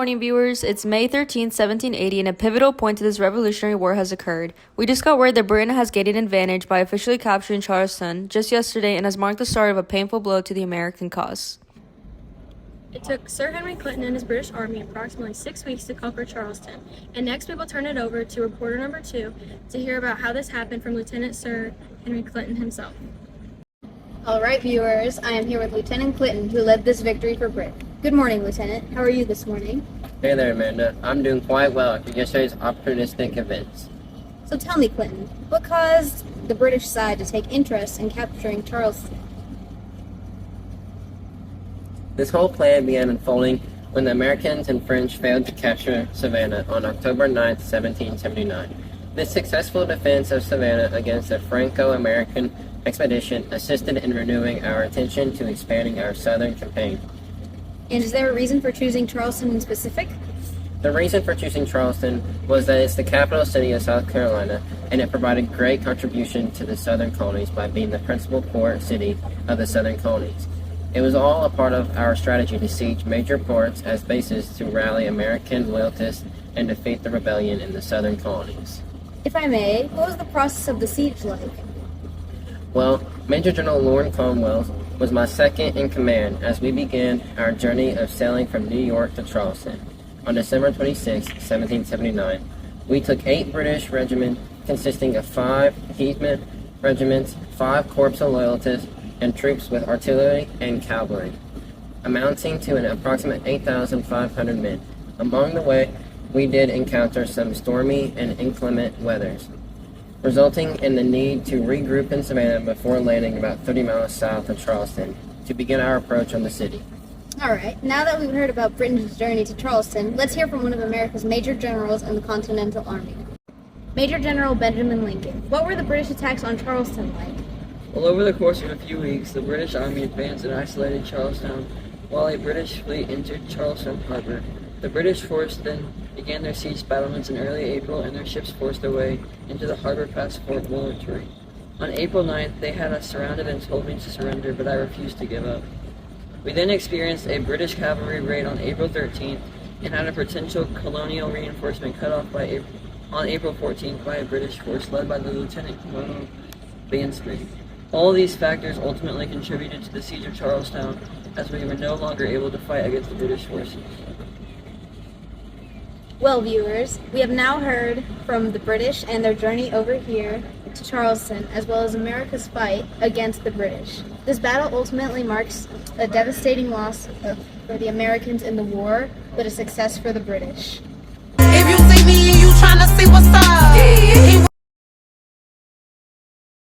Morning viewers, it's May 13, 1780, and a pivotal point to this Revolutionary War has occurred. We just got word that Britain has gained an advantage by officially capturing Charleston just yesterday and has marked the start of a painful blow to the American cause. It took Sir Henry Clinton and his British Army approximately 6 weeks to conquer Charleston, and next we will turn it over to reporter number 2 to hear about how this happened from Lieutenant Sir Henry Clinton himself. All right, viewers, I am here with Lieutenant Clinton, who led this victory for Britain. Good morning, Lieutenant. How are you this morning? Hey there, Amanda. I'm doing quite well after yesterday's opportunistic events. So tell me, Clinton, what caused the British side to take interest in capturing Charleston? This whole plan began unfolding when the Americans and French failed to capture Savannah on October 9, 1779. This successful defense of Savannah against a Franco-American expedition assisted in renewing our attention to expanding our southern campaign. And is there a reason for choosing Charleston in specific? The reason for choosing Charleston was that it's the capital city of South Carolina, and it provided great contribution to the southern colonies by being the principal port city of the southern colonies. It was all a part of our strategy to siege major ports as bases to rally American loyalists and defeat the rebellion in the southern colonies. If I may, what was the process of the siege like? Well, Major General Lord Cromwell was my second in command as we began our journey of sailing from New York to Charleston. On December 26, 1779, we took 8 British regiments consisting of 5 Heathman regiments, 5 corps of loyalists, and troops with artillery and cavalry, amounting to an approximate 8,500 men. Along the way, we did encounter some stormy and inclement weathers, resulting in the need to regroup in Savannah before landing about 30 miles south of Charleston to begin our approach on the city. All right, now that we've heard about Britain's journey to Charleston, let's hear from one of America's major generals in the Continental Army. Major General Benjamin Lincoln, what were the British attacks on Charleston like? Well, over the course of a few weeks, the British Army advanced and isolated Charlestown while a British fleet entered Charleston harbor. The British force then began their siege battlements in early April, and their ships forced their way into the harbor past Fort Moultrie. On April 9th, they had us surrounded and told me to surrender, but I refused to give up. We then experienced a British cavalry raid on April 13th and had a potential colonial reinforcement cut off on April 14th by a British force led by the Lieutenant Colonel Bansby. All these factors ultimately contributed to the siege of Charlestown, as we were no longer able to fight against the British forces. Well, viewers, we have now heard from the British and their journey over here to Charleston, as well as America's fight against the British. This battle ultimately marks a devastating loss for the Americans in the war, but a success for the British. If you see me and you tryna see what's